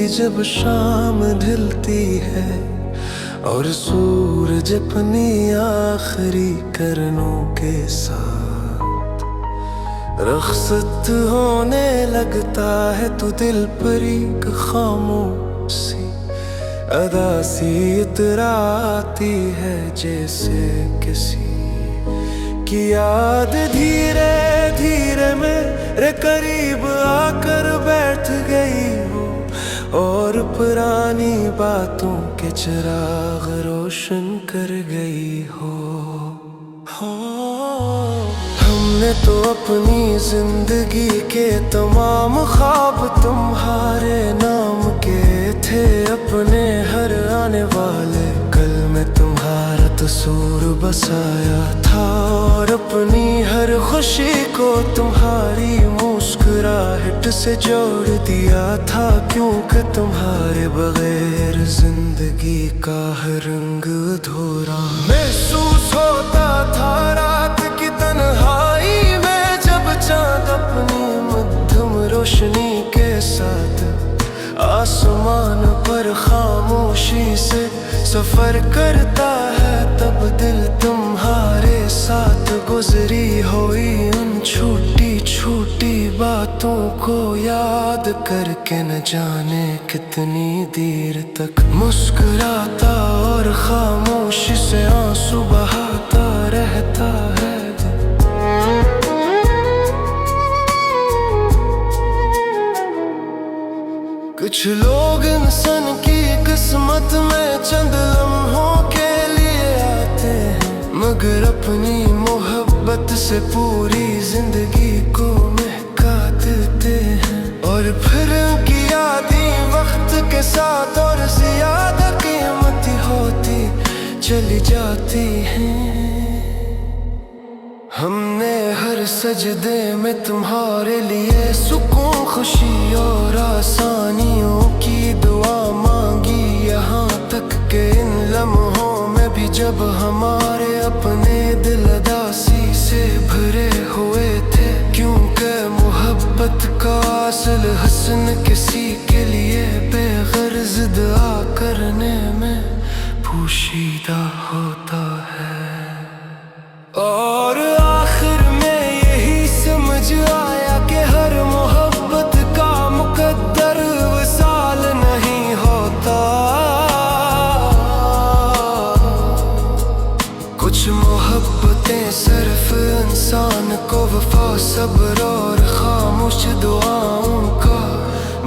जब शाम ढलती है और सूरज अपनी आखिरी किरणों के साथ रख्सत होने लगता है, तो दिल पर एक खामोशी अदा सी इतराती है, जैसे किसी की याद धीरे धीरे मेरे करीब आकर बैठ गई हो और पुरानी बातों के चिराग रोशन कर गई हो। हमने तो अपनी जिंदगी के तमाम ख्वाब तुम्हारे नाम के थे, अपने हर आने वाले कल में तुम्हारा तस्वीर बसाया था, और अपनी हर खुशी को तुम्हारी मुस्कुराहट से जोड़ दिया था, क्योंकि तुम्हारे बगैर जिंदगी का हर रंग अधूरा महसूस होता था। रात की तन्हाई में जब चांद अपनी मध्यम रोशनी के साथ आसमान पर खामोशी से सफर करता है, तब दिल तुम्हारे साथ गुजरी हुई उन छोटी छोटी बातों को याद करके न जाने कितनी देर तक मुस्कुराता और खामोशी से आंसू बहाता रहता है। कुछ लोग इंसान की किस्मत में चंद लम्हों के लिए आते हैं, मगर अपनी मोहब्बत से पूरी जिंदगी को महका देते हैं, और फिर उनकी यादें वक्त के साथ और ज्यादा कीमती होती चली जाती हैं। हमने हर सजदे में तुम्हारे लिए सुकून, खुशी और आसानियों की दुआ मांगी, यहाँ तक के इन लम्हों में भी जब हमारे अपने दिल उदासी से भरे हुए थे, क्योंकि मोहब्बत का असल हसन किसी के लिए बेगर्ज दुआ करने में पोशीदा होता है। और आखिर में यही समझ आया कि हर मोहब्बत का मुकद्दर वसाल नहीं होता, कुछ मोहब्बतें सिर्फ इंसान को वफा, सब्र और खामोश दुआओं का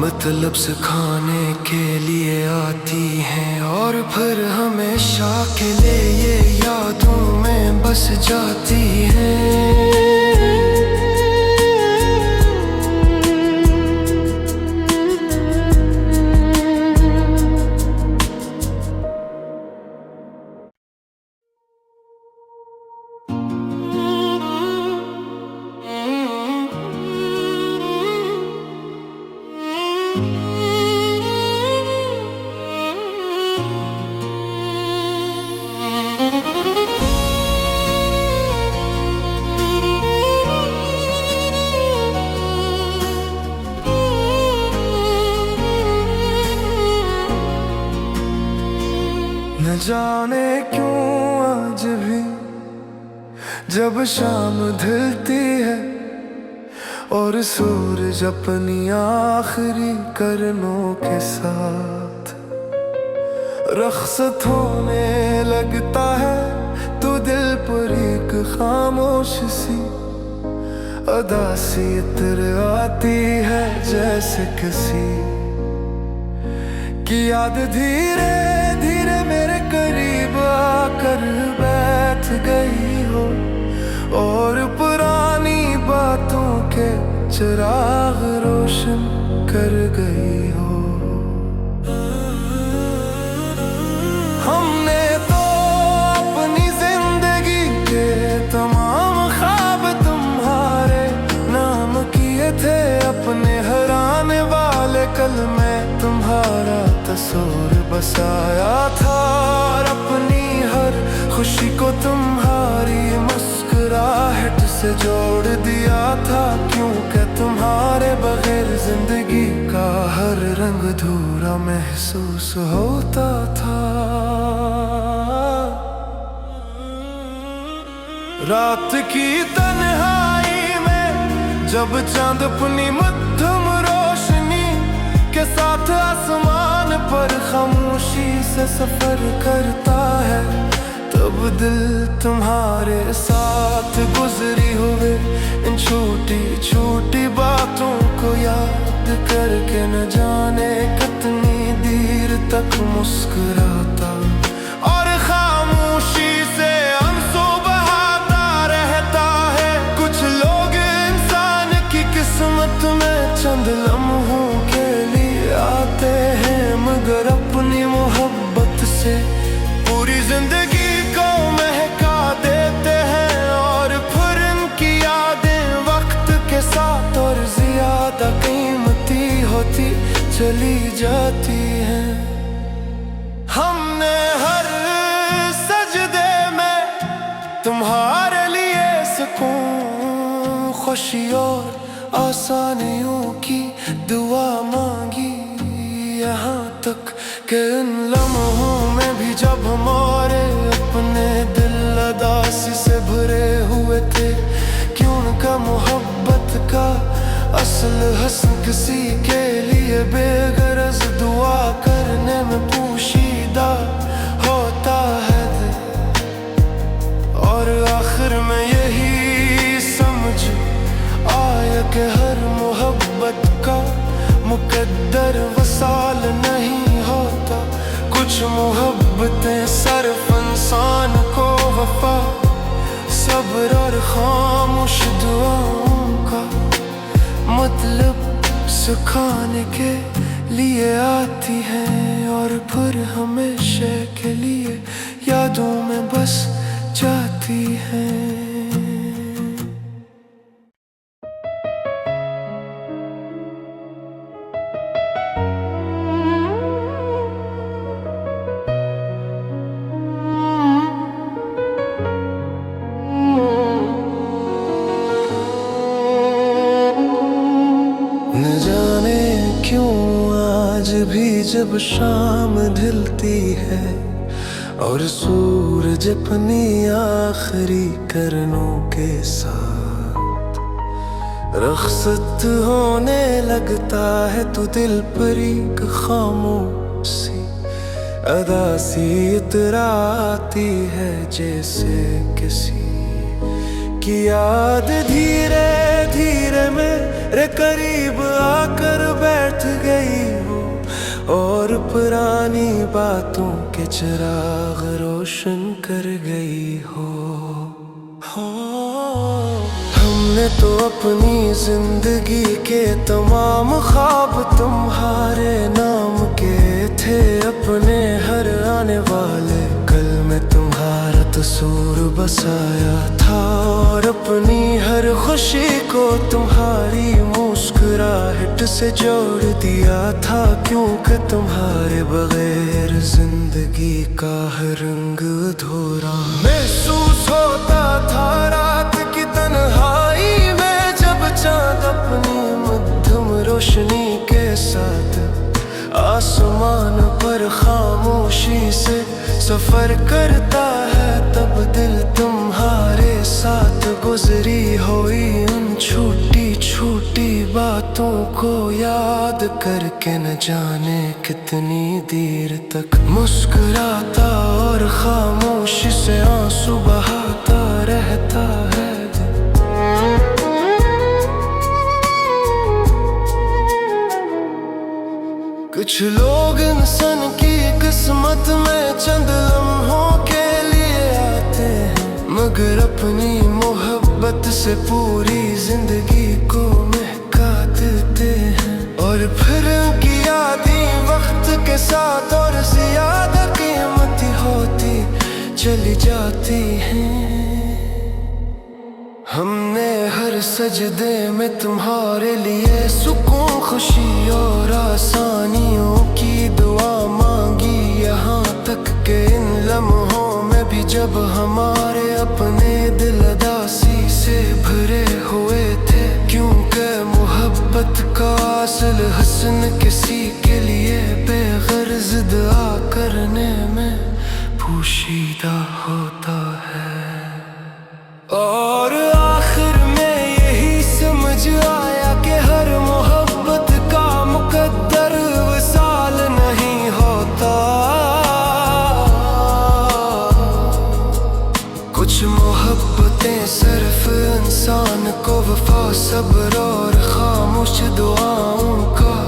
मतलब सिखाने के लिए आती हैं, और फिर हमेशा के लिए ये यादों में बस जाती हैं। न जाने क्यों आज भी जब शाम ढलती है और सूरज अपनी आखिरी किरणों के साथ रख्सत होने लगता है, तो दिल पर एक खामोश सी अदा सी इतर आती है, जैसे किसी की याद धीरे धीरे मेरे करीब आकर बैठ गई हो, और पुरानी बातों के चिराग रोशन कर गई हो। हमने तो अपनी जिंदगी के तमाम ख्वाब तुम्हारे नाम किए थे, अपने हर आने वाले कल में तुम्हारा तस्वीर बसाया था, और अपनी हर खुशी को तुम्हारी मुस्कुराहट से जोड़ दिया था, क्योंकि तुम्हारे बगैर जिंदगी का हर रंग अधूरा महसूस होता था। रात की तन्हाई में जब चांद अपनी मध्यम रोशनी के साथ आसमान पर खामोशी से सफर करता है, तब दिल तुम्हारे साथ गुजरी हुए इन छोटी छोटी बातों को याद करके न जाने कितनी देर तक मुस्कुराता और खामोशी से आंसू बहाता रहता है। कुछ लोग इंसान की किस्मत में चंद लम्हों के लिए आते हैं, मगर अपनी मोहब्बत से पूरी जिंदगी महका देते हैं। और फिर इनकी यादें वक्त के साथ और ज्यादा कीमती होती चली जाती हैं। हमने हर सजदे में तुम्हारे लिए सुकून, खुशी और आसानियों की दुआ मांगी, यहाँ तक कि इन लम्हों में भी जब हमारे अपने दिल उदासी से भरे हुए थे, क्यों उनका मोहब्बत का असल हस्न किसी के लिए बेगरज दुआ करने में पोशीदा होता है। और आखिर में यही समझ आया कि हर मोहब्बत का मुकद्दर वसाल नहीं होता। कुछ मोहब्बतें सिर्फ इंसान को वफा, सब्र और खामोश दुआओं का मतलब सिखाने के लिए आती हैं, और फिर हमेशा के लिए यादों में बस जाती हैं। न जाने क्यों आज भी जब शाम ढलती है और सूरज अपनी आखिरी किरणों के साथ रख्सत होने लगता है, तो दिल पर एक खामोशी अदा सी इतराती है, जैसे किसी की याद धीरे धीरे मेरे करीब आकर बैठ गई हो, और पुरानी बातों के चिराग रोशन कर गई हो। हमने तो अपनी जिंदगी के तमाम ख्वाब तुम्हारे नाम के थे, अपने हर आने वाले कल में तुम्हारा तस्वीर बसाया था, और अपनी हर खुशी को तुम्हारी मुस्कुराहट से जोड़ दिया था, क्योंकि तुम्हारे बगैर जिंदगी का हर रंग अधूरा महसूस होता था। रात की तन्हाई में जब चांद अपनी मध्यम रोशनी के साथ आसमान पर खामोशी से सफर करता है, तब दिल तुम्हारे साथ गुजरी हुई उन छोटी छोटी बातों को याद करके न जाने कितनी देर तक मुस्कुराता और खामोशी से आंसू बहाता रहता है। कुछ लोग इंसान की किस्मत में चंद लम्हों के लिए आते हैं, मगर अपनी मोहब्बत से पूरी जिंदगी को महका देते हैं, और फिर उनकी यादें वक्त के साथ और ज्यादा कीमती होती चली जाती हैं। हमने हर सजदे में तुम्हारे लिए सुकून, खुशी और आसानियों की दुआ मांगी, यहाँ तक कि इन लम्हों में भी जब हमारे अपने दिल उदासी से भरे हुए थे, क्योंकि मोहब्बत का असल हस्न किसी के लिए बेगरज पोशीदा होता है। और आखिर में यही समझ आया कि हर मोहब्बत का मुकद्दर वसाल नहीं होता। कुछ मोहब्बतें सिर्फ इंसान को वफा, सब्र और खामोश दुआओं का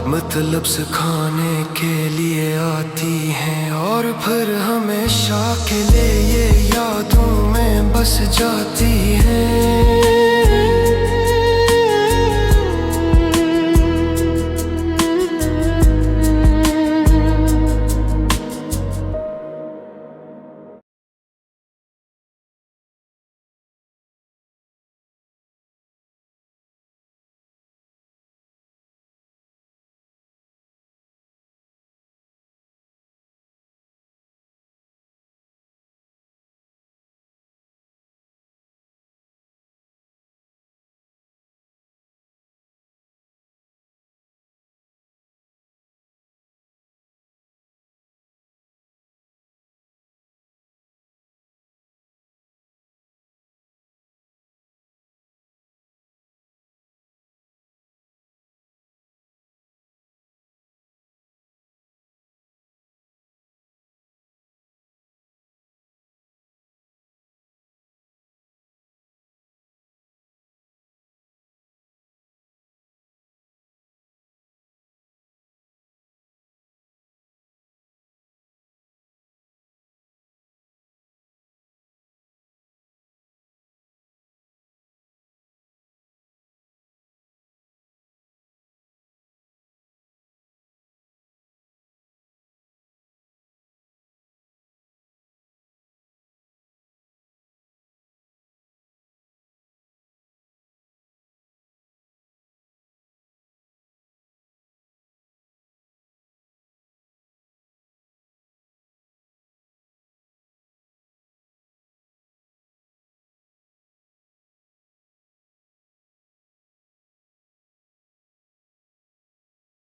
मतलब सिखाने के लिए आती हैं, और फिर हमेशा के लिए ये यादों में बस जाती हैं।